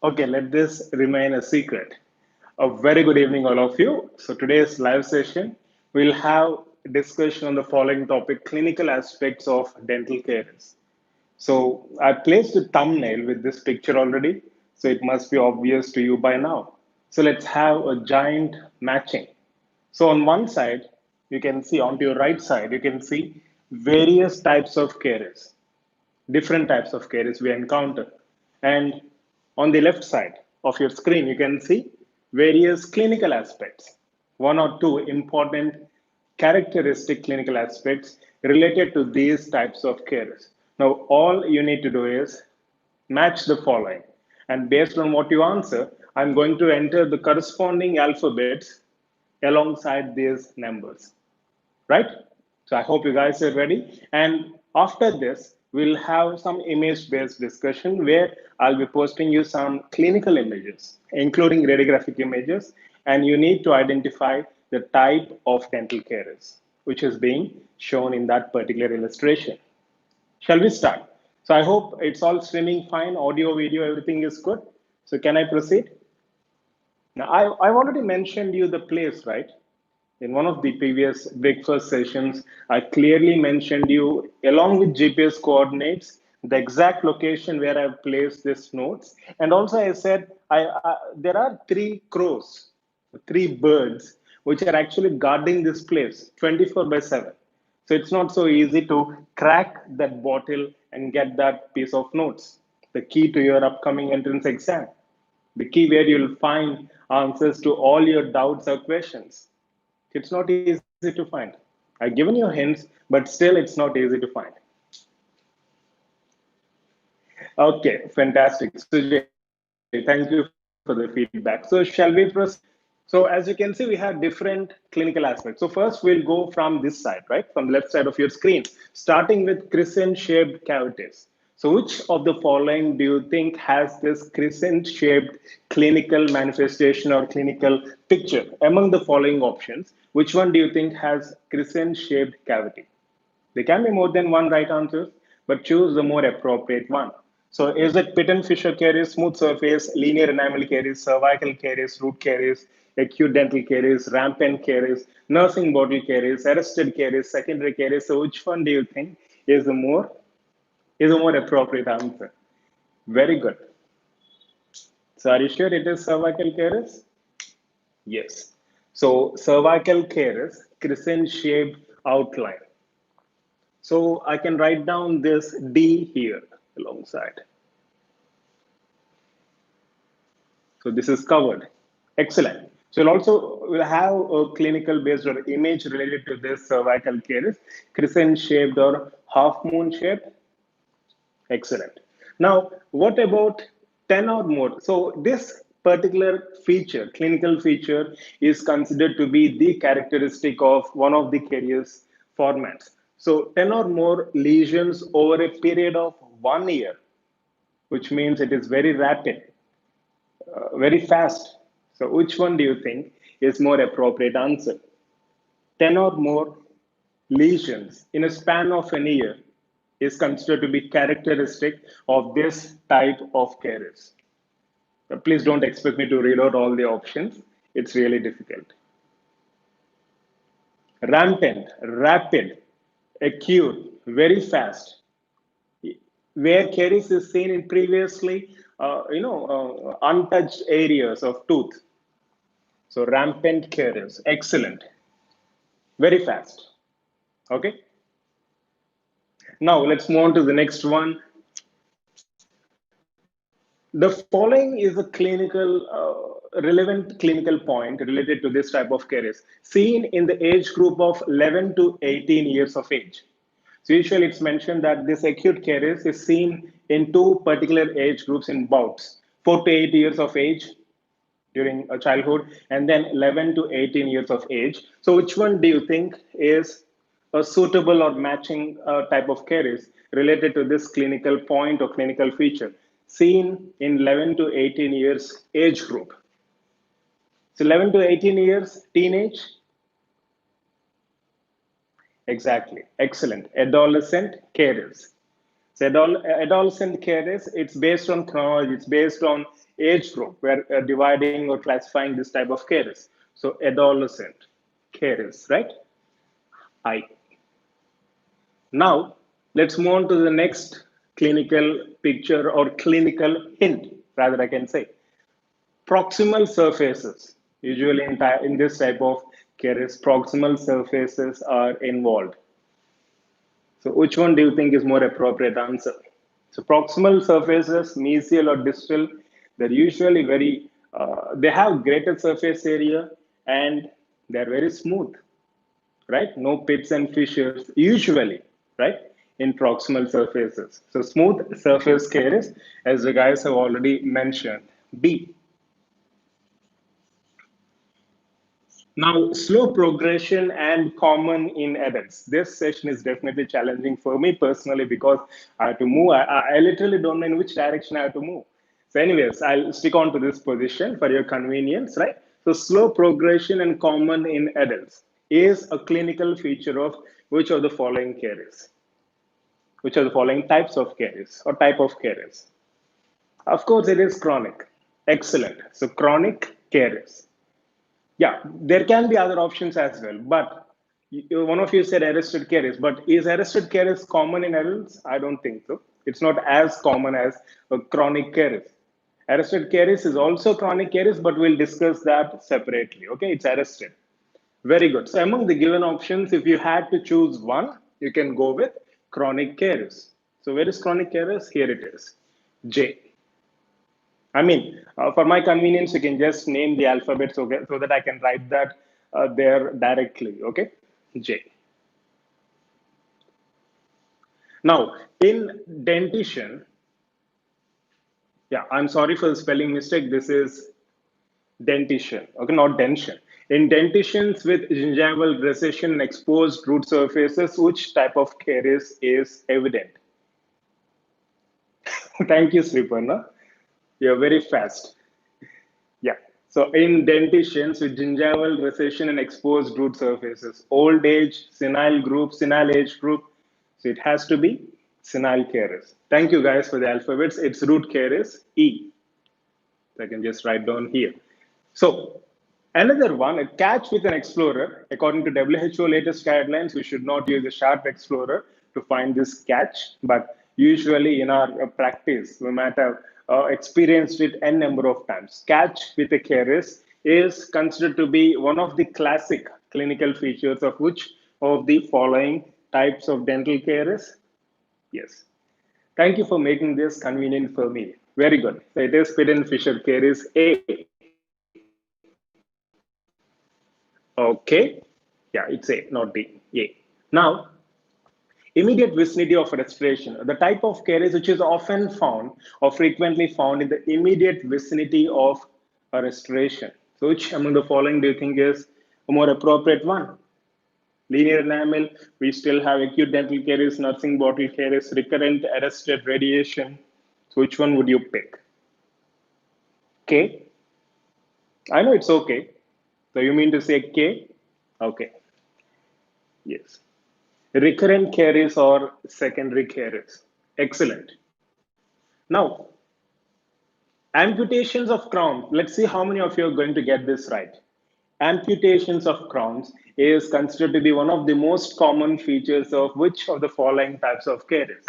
Okay, let this remain a secret. A very good evening, all of you. So today's live session, we'll have a discussion on the following topic, clinical aspects of dental caries. So I placed a thumbnail with this picture already, so it must be obvious to you by now. So let's have a giant matching. So on one side, you can see onto your right side, you can see various types of caries, different types of caries we encounter. And on the left side of your screen, you can see various clinical aspects, one or two important characteristic clinical aspects related to these types of caries. Now, all you need to do is match the following. And based on what you answer, I'm going to enter the corresponding alphabets alongside these numbers, right? So I hope you guys are ready. And after this, we'll have some image-based discussion where I'll be posting you some clinical images, including radiographic images, and you need to identify the type of dental caries, which is being shown in that particular illustration. Shall we start? So I hope it's all streaming fine, audio, video, everything is good. So can I proceed? Now, I've already mentioned you the place, right? In one of the previous breakfast sessions, I clearly mentioned you, along with GPS coordinates, the exact location where I've placed these notes. And also I said, there are three crows, three birds, which are actually guarding this place 24 by 7. So it's not so easy to crack that bottle and get that piece of notes, the key to your upcoming entrance exam, the key where you'll find answers to all your doubts or questions. It's not easy to find. I've given you hints, but still it's not easy to find. Okay, fantastic. Sujay, thank you for the feedback. So shall we proceed? So as you can see, we have different clinical aspects. So first we'll go from this side, right? From the left side of your screen, starting with crescent-shaped cavities. So which of the following do you think has this crescent-shaped clinical manifestation or clinical picture? Among the following options, which one do you think has crescent-shaped cavity? There can be more than one right answer, but choose the more appropriate one. So is it Pitten Fisher caries, smooth surface, linear enamel caries, cervical caries, root caries, acute dental caries, rampant caries, nursing bottle caries, arrested caries, secondary caries? So which one do you think is the more appropriate answer? Very good. So are you sure it is cervical caries? Yes. So cervical caries, crescent shaped outline. So I can write down this D here alongside. So this is covered. Excellent. So we'll have a clinical based or image related to this cervical caries, crescent shaped or half moon shaped. Excellent. Now, what about 10 or more? So this particular feature, clinical feature, is considered to be the characteristic of one of the caries formats. So 10 or more lesions over a period of 1 year, which means it is very rapid, very fast. So which one do you think is more appropriate answer? 10 or more lesions in a span of an year is considered to be characteristic of this type of caries. Please don't expect me to read out all the options. It's really difficult. Rampant, rapid, acute, very fast. Where caries is seen in previously, untouched areas of tooth. So rampant caries, excellent, very fast. Okay. Now let's move on to the next one. The following is a relevant clinical point related to this type of caries seen in the age group of 11 to 18 years of age. So usually it's mentioned that this acute caries is seen in two particular age groups in bouts, 4 to 8 years of age during childhood, and then 11 to 18 years of age. So which one do you think is a suitable or matching type of caries related to this clinical point or clinical feature seen in 11 to 18 years age group? So 11 to 18 years, teenage, exactly, excellent. Adolescent caries. So adolescent caries, it's based on chronology, it's based on age group. We're dividing or classifying this type of caries. So adolescent caries, right? I. Now, let's move on to the next clinical picture or clinical hint, rather I can say. Proximal surfaces. Usually in this type of caries, proximal surfaces are involved. So which one do you think is more appropriate answer? So proximal surfaces, mesial or distal, they're usually they have greater surface area and they're very smooth, right? No pits and fissures, usually, right? In proximal surfaces. So smooth surface caries, as the guys have already mentioned. B. Now, slow progression and common in adults. This session is definitely challenging for me personally because I have to move. I literally don't know in which direction I have to move. So, anyways, I'll stick on to this position for your convenience, right? So, slow progression and common in adults is a clinical feature of which of the following caries? Which are the following types of caries or type of caries? Of course, it is chronic. Excellent. So, chronic caries. Yeah, there can be other options as well, but one of you said arrested caries, but is arrested caries common in adults? I don't think so. It's not as common as a chronic caries. Arrested caries is also chronic caries, but we'll discuss that separately. Okay, it's arrested. Very good. So among the given options, if you had to choose one, you can go with chronic caries. So where is chronic caries? Here it is. J. I mean, for my convenience, you can just name the alphabet so that I can write that there directly. Okay, J. Now, in dentition, yeah, I'm sorry for the spelling mistake. This is dentition. Okay, not dentition. In dentitions with gingival recession and exposed root surfaces, which type of caries is evident? Thank you, Sriparna. You're very fast. Yeah. So in dentitions with gingival recession and exposed root surfaces, old age, senile group, senile age group. So it has to be senile caries. Thank you guys for the alphabets. It's root caries, E. So I can just write down here. So another one, a catch with an explorer. According to WHO latest guidelines, we should not use a sharp explorer to find this catch. But usually in our practice, we might have experienced it n number of times. Catch with a caries is considered to be one of the classic clinical features of which of the following types of dental caries? Yes. Thank you for making this convenient for me. Very good. So it is Pit and Fisher caries A. Okay. Yeah, it's A, not B. A. Now, immediate vicinity of respiration. The type of caries which is often found or frequently found in the immediate vicinity of a respiration. So which among the following do you think is a more appropriate one? Linear enamel, we still have acute dental caries, nursing bottle caries, recurrent arrested radiation. So which one would you pick? K? I know it's okay. So you mean to say K? Okay. Yes. Recurrent caries or secondary caries. Excellent. Now, amputations of crown. Let's see how many of you are going to get this right. Amputations of crowns is considered to be one of the most common features of which of the following types of caries?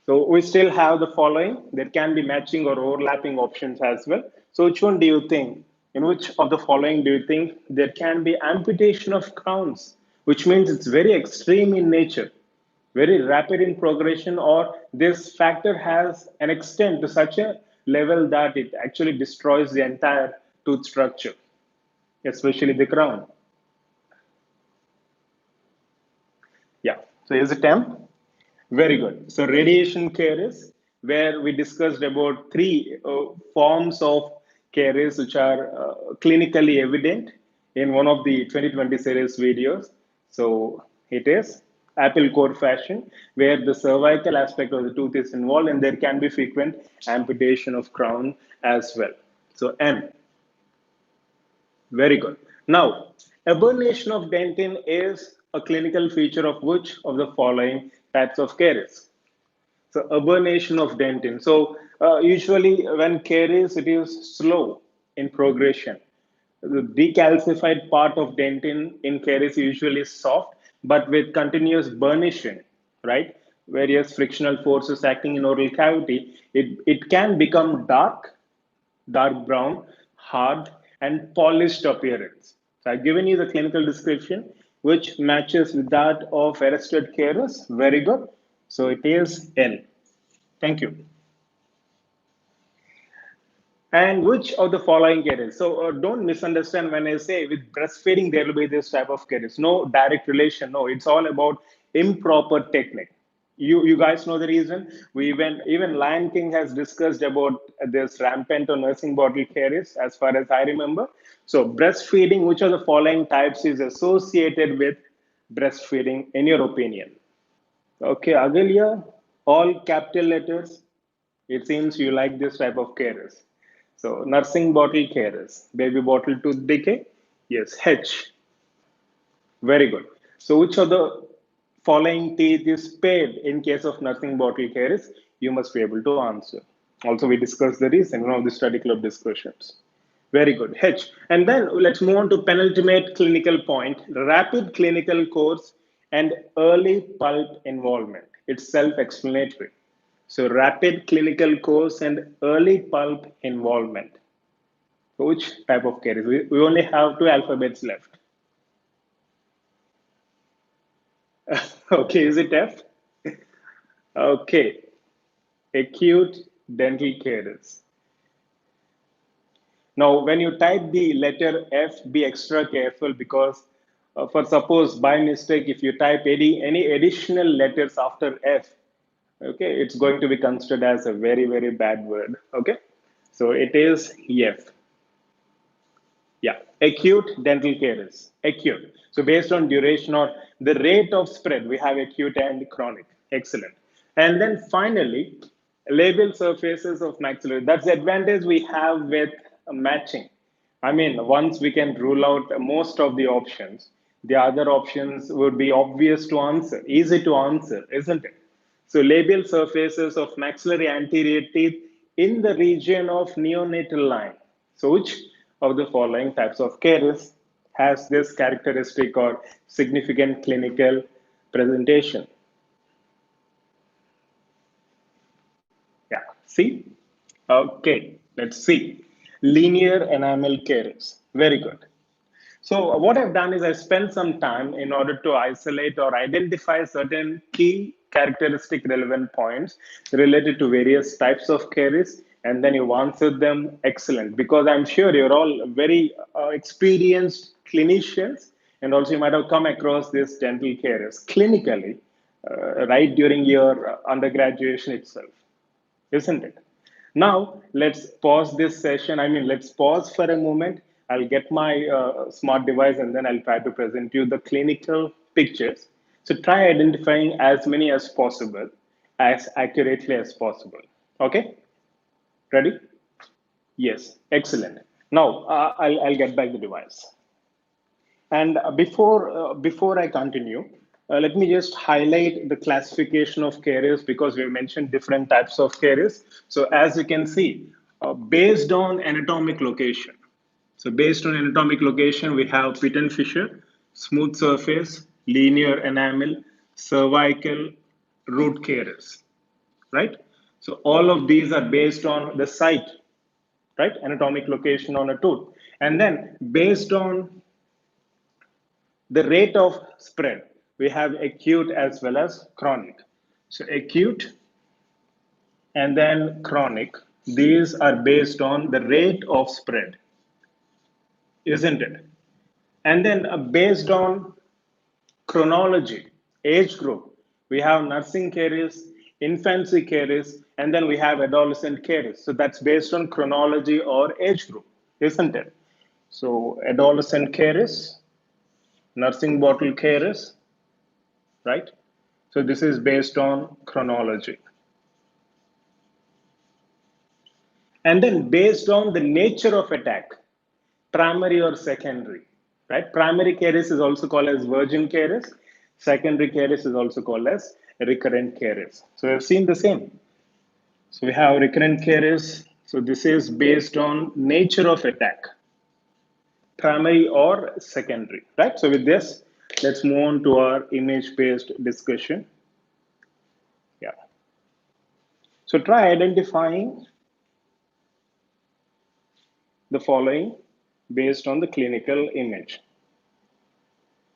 So we still have the following. There can be matching or overlapping options as well. So which one do you think? In which of the following do you think there can be amputation of crowns, which means it's very extreme in nature, very rapid in progression, or this factor has an extent to such a level that it actually destroys the entire tooth structure, especially the crown. Yeah. So is it M? Very good. So radiation caries, where we discussed about three forms of caries which are clinically evident in one of the 2020 series videos. So it is apple core fashion, where the cervical aspect of the tooth is involved, and there can be frequent amputation of crown as well. So M. Very good. Now, aberration of dentin is a clinical feature of which of the following types of caries? So urbanation of dentin. So usually when caries, it is slow in progression. The decalcified part of dentin in caries usually soft, but with continuous burnishing, right? Various frictional forces acting in oral cavity, it can become dark brown, hard, and polished appearance. So I've given you the clinical description, which matches with that of arrested caries. Very good. So it is L. Thank you. And which of the following caries? So don't misunderstand when I say with breastfeeding there will be this type of caries. No direct relation. No, it's all about improper technique. You guys know the reason. We even Lion King has discussed about this rampant or nursing bottle caries, as far as I remember. So breastfeeding, which of the following types is associated with breastfeeding, in your opinion? Okay, Agelia, all capital letters. It seems you like this type of carers. So nursing bottle carers, baby bottle tooth decay. Yes, H. Very good. So which of the following teeth is paid in case of nursing bottle carers? You must be able to answer. Also, we discussed the reason in one of the study club discussions. Very good. H. And then let's move on to penultimate clinical point, rapid clinical course and early pulp involvement. It's self-explanatory. So rapid clinical course and early pulp involvement. So which type of caries? We only have two alphabets left. Okay, is it F? Okay, acute dental caries. Now, when you type the letter F, be extra careful because, for suppose by mistake, if you type any additional letters after F, okay, it's going to be considered as a very bad word. Okay, so it is F. Yeah, acute dental caries. Acute. So based on duration or the rate of spread, we have acute and chronic. Excellent. And then finally, labial surfaces of maxillary. That's the advantage we have with matching. I mean, once we can rule out most of the options, the other options would be obvious to answer, easy to answer, isn't it? So labial surfaces of maxillary anterior teeth in the region of neonatal line. So which of the following types of caries has this characteristic or significant clinical presentation? Yeah, see? Okay, let's see. Linear enamel caries. Very good. So what I've done is I spent some time in order to isolate or identify certain key characteristic relevant points related to various types of caries, and then you answered them excellent because I'm sure you're all very experienced clinicians, and also you might have come across this dental caries clinically right during your undergraduation itself, isn't it? Now, let's pause this session. I mean, let's pause for a moment. I'll get my smart device and then I'll try to present you the clinical pictures. So try identifying as many as possible, as accurately as possible. Okay, ready? Yes, excellent. Now, I'll get back the device. And before I continue, let me just highlight the classification of caries because we mentioned different types of caries. So as you can see, based on anatomic location. So based on anatomic location, we have pit and fissure, smooth surface, linear enamel, cervical, root caries, right? So all of these are based on the site, right? Anatomic location on a tooth. And then based on the rate of spread, we have acute as well as chronic. So acute and then chronic, these are based on the rate of spread, isn't it? And then based on chronology, age group, we have nursing caries, infancy caries, and then we have adolescent caries. So that's based on chronology or age group, isn't it? So adolescent caries, nursing bottle caries, right? So this is based on chronology. And then based on the nature of attack, primary or secondary, right? Primary caries is also called as virgin caries. Secondary caries is also called as recurrent caries. So we've seen the same. So we have recurrent caries. So this is based on nature of attack, primary or secondary, right? So with this, let's move on to our image-based discussion. Yeah. So try identifying the following based on the clinical image.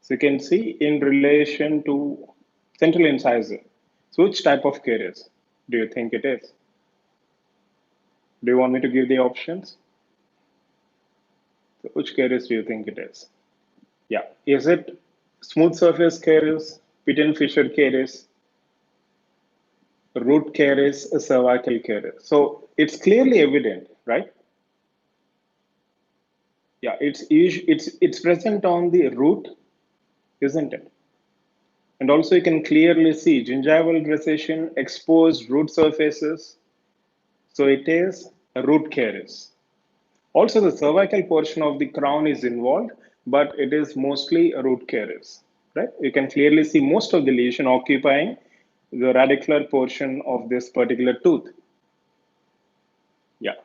So you can see in relation to central incisor. So which type of caries do you think it is? Do you want me to give the options? So which caries do you think it is? Yeah. Is it smooth surface caries, pit and fissure caries, root caries, cervical caries? So it's clearly evident, right? Yeah, it's present on the root, isn't it? And also you can clearly see gingival recession, exposed root surfaces. So it is a root caries. Also the cervical portion of the crown is involved, but it is mostly a root caries, right? You can clearly see most of the lesion occupying the radicular portion of this particular tooth. Yeah.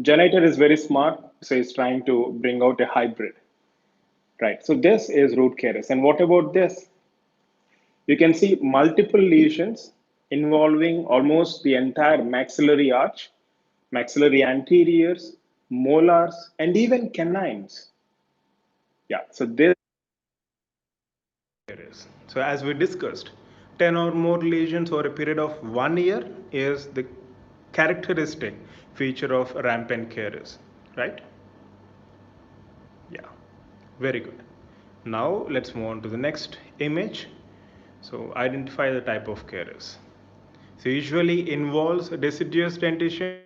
Janitor is very smart, so he's trying to bring out a hybrid, right? So this is root caries. And what about this? You can see multiple lesions involving almost the entire maxillary arch, maxillary anteriors, molars, and even canines. Yeah, so this is. So as we discussed, 10 or more lesions over a period of 1 year is the characteristic feature of rampant caries, right? Yeah, very good. Now let's move on to the next image. So identify the type of caries. So usually involves deciduous dentition.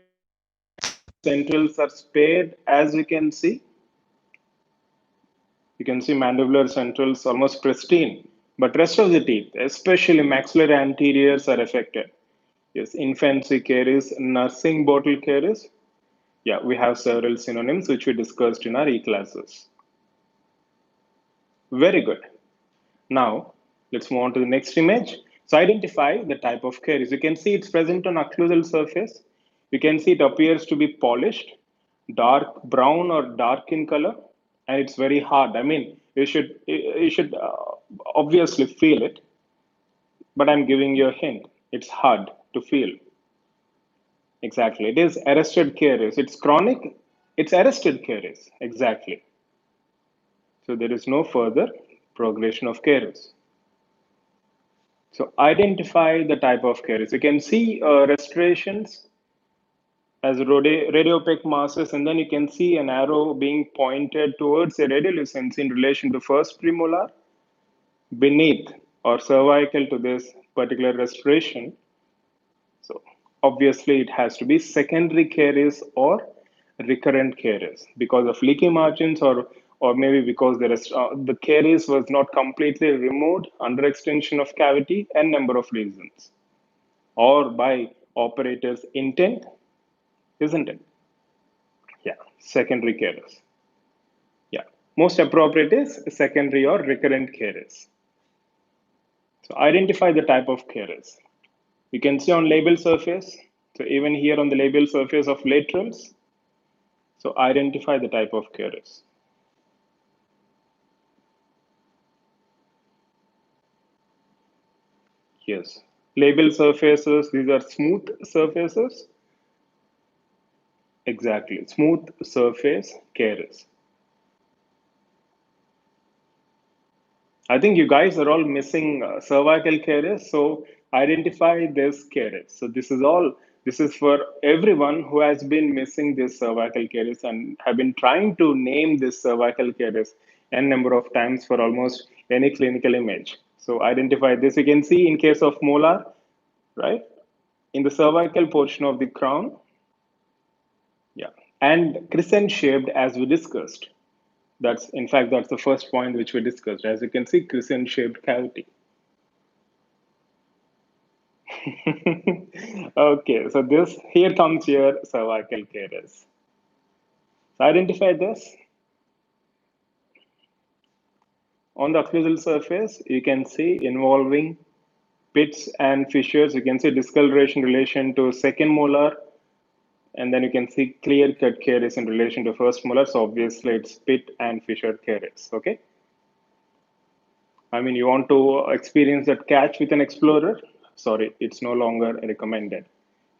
Centrals are spared, as you can see. You can see mandibular centrals almost pristine, but rest of the teeth, especially maxillary anteriors, are affected. Yes, infancy caries, nursing bottle caries. Yeah, we have several synonyms which we discussed in our e-classes. Very good. Now, let's move on to the next image. So identify the type of caries. You can see it's present on occlusal surface. You can see it appears to be polished, dark brown or dark in color, and it's very hard. I mean, you should obviously feel it, but I'm giving you a hint. It's hard to feel. Exactly. It is arrested caries. It's chronic. It's arrested caries. Exactly. So there is no further progression of caries. So identify the type of caries. You can see restorations as radiopaque masses, and then you can see an arrow being pointed towards a radiolucence in relation to first premolar beneath or cervical to this particular restoration. So obviously it has to be secondary caries or recurrent caries because of leaky margins or maybe because the caries was not completely removed under extension of cavity and number of reasons or by operator's intent, isn't it? Yeah, secondary caries. Yeah, most appropriate is secondary or recurrent caries. So identify the type of caries. You can see on labial surface. So even here on the labial surface of laterals. So identify the type of caries. Yes, labial surfaces. These are smooth surfaces. Exactly, smooth surface caries. I think you guys are all missing cervical caries, so identify this caries. So this is all. This is for everyone who has been missing this cervical caries and have been trying to name this cervical caries n number of times for almost any clinical image. So identify this. You can see in case of molar, right, in the cervical portion of the crown, yeah, and crescent shaped as we discussed. That's in fact that's the first point which we discussed. As you can see, crescent shaped cavity. Okay, so this here comes your cervical caries. So identify this. On the occlusal surface, you can see involving Pits and fissures, you can see discoloration in relation to second molar, and then you can see clear-cut caries in relation to first molar. So obviously it's pit and fissure caries, okay? I mean, you want to experience that catch with an explorer? Sorry, it's no longer recommended.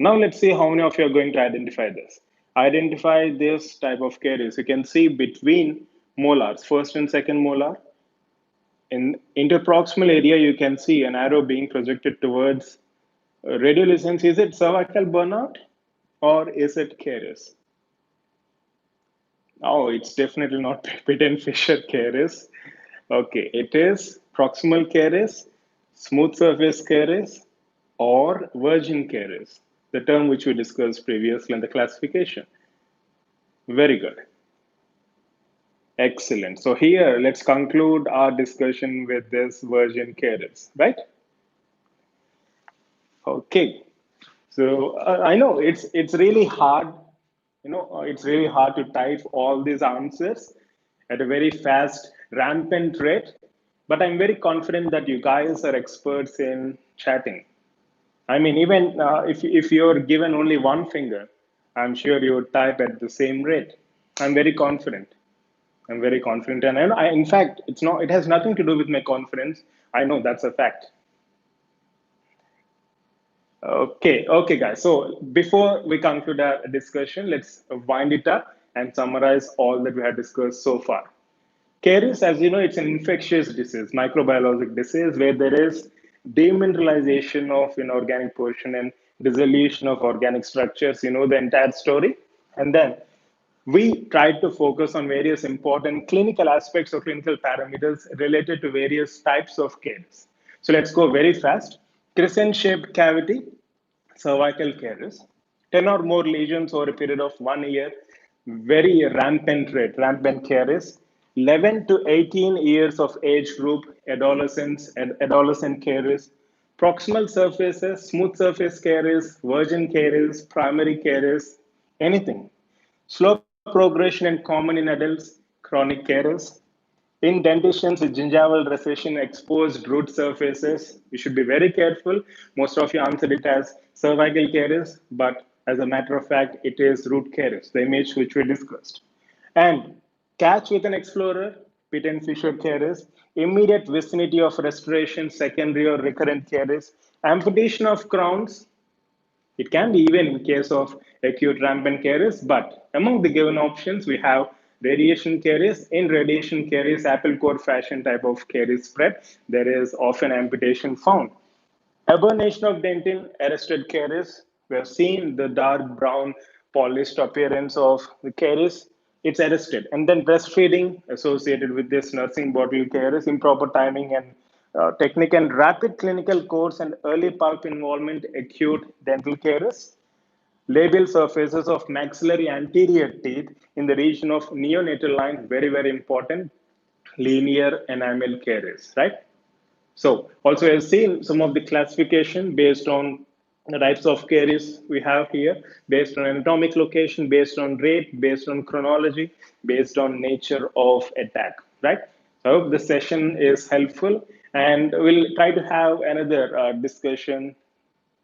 Now let's see how many of you are going to identify this. Identify this type of caries. You can see between molars, first and second molar. In interproximal area, you can see an arrow being projected towards radiolucence. Is it cervical burnout or is it caries? Oh, it's definitely not pit and fissure caries. Okay, it is proximal caries, smooth surface caries, or virgin caries, the term which we discussed previously in the classification. Very good. Excellent. So here, let's conclude our discussion with this virgin caries, right? Okay. So I know it's really hard, it's really hard to type all these answers at a very fast, rampant rate. But I'm very confident that you guys are experts in chatting. I mean, even if you're given only one finger, I'm sure you would type at the same rate. I'm very confident. I'm very confident, and in fact, it's not. It has nothing to do with my confidence. I know that's a fact. Okay, guys. So before we conclude our discussion, let's wind it up and summarize all that we have discussed so far. Caries, as you know, it's an infectious disease, microbiologic disease, where there is demineralization of inorganic portion and dissolution of organic structures. You know the entire story. And then we tried to focus on various important clinical aspects or clinical parameters related to various types of caries. So let's go very fast. Crescent-shaped cavity, cervical caries, 10 or more lesions over a period of 1 year, very rampant rate, rampant caries, 11 to 18 years of age group, adolescents and adolescent caries, proximal surfaces, smooth surface caries, virgin caries, primary caries, anything. Slow progression and common in adults, chronic caries. In dentitions with gingival recession, exposed root surfaces, you should be very careful. Most of you answered it as cervical caries, but as a matter of fact, it is root caries, the image which we discussed. And catch with an explorer, pit and fissure caries, immediate vicinity of restoration, secondary or recurrent caries, amputation of crowns, it can be even in case of acute rampant caries, but among the given options, we have radiation caries. In radiation caries, apple core fashion type of caries spread, there is often amputation found. Hibernation of dentin, arrested caries. We have seen the dark brown polished appearance of the caries. It's arrested. And then breastfeeding associated with this nursing bottle caries, improper timing and technique and rapid clinical course and early pulp involvement, acute dental caries. Labial surfaces of maxillary anterior teeth in the region of neonatal line, very, very important. Linear enamel caries, right? So also I've seen some of the classification based on the types of caries we have here, based on anatomic location, based on rate, based on chronology, based on nature of attack, right? So I hope this session is helpful, and we'll try to have another discussion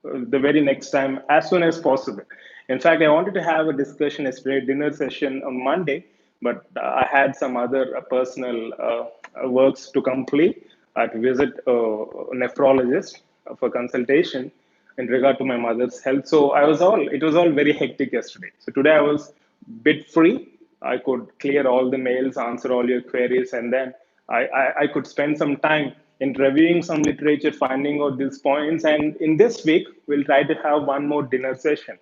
the very next time as soon as possible. In fact, I wanted to have a discussion yesterday, dinner session on Monday, but I had some other personal works to complete. I had to visit a nephrologist for consultation in regard to my mother's health. So it was all very hectic yesterday. So today I was a bit free. I could clear all the mails, answer all your queries, and then I could spend some time in reviewing some literature, finding out these points. And in this week, we'll try to have one more dinner session.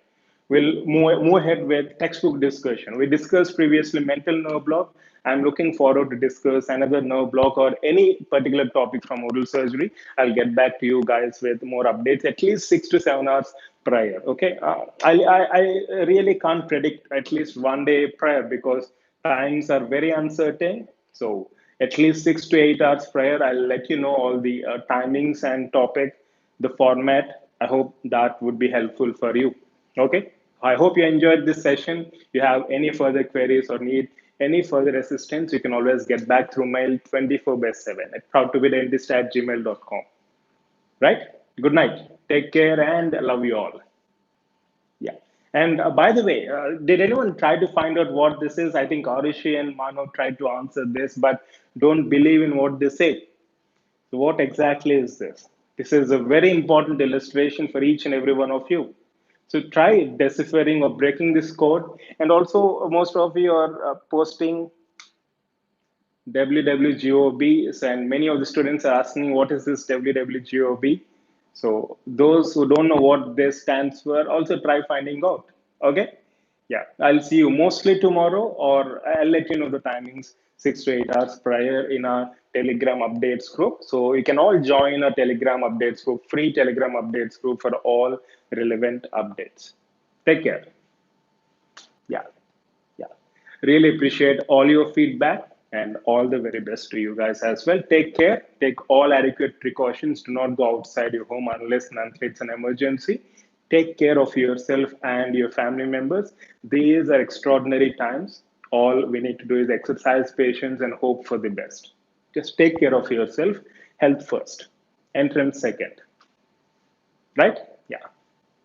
We'll move ahead with textbook discussion. We discussed previously mental nerve block. I'm looking forward to discuss another nerve block or any particular topic from oral surgery. I'll get back to you guys with more updates, at least 6 to 7 hours prior. Okay, I really can't predict at least one day prior because times are very uncertain. So at least 6 to 8 hours prior, I'll let you know all the timings and topic, the format. I hope that would be helpful for you. Okay. I hope you enjoyed this session. If you have any further queries or need any further assistance, you can always get back through mail 24/7 at proudtobedentist@gmail.com. Right? Good night. Take care and love you all. Yeah. And by the way, did anyone try to find out what this is? I think Arishi and Mano tried to answer this, but don't believe in what they say. So what exactly is this? This is a very important illustration for each and every one of you. So try deciphering or breaking this code. And also, most of you are posting WWGOB, and many of the students are asking what is this WWGOB. So those who don't know what this stands for, also try finding out. Okay? Yeah, I'll see you mostly tomorrow, or I'll let you know the timings 6 to 8 hours prior in our Telegram updates group. So you can all join a Telegram updates group, free Telegram updates group for all relevant updates. Take care. Yeah. Yeah. Really appreciate all your feedback and all the very best to you guys as well. Take care. Take all adequate precautions. Do not go outside your home unless and until it's an emergency. Take care of yourself and your family members. These are extraordinary times. All we need to do is exercise patience and hope for the best. Just take care of yourself. Health first. Entrance second. Right? Yeah.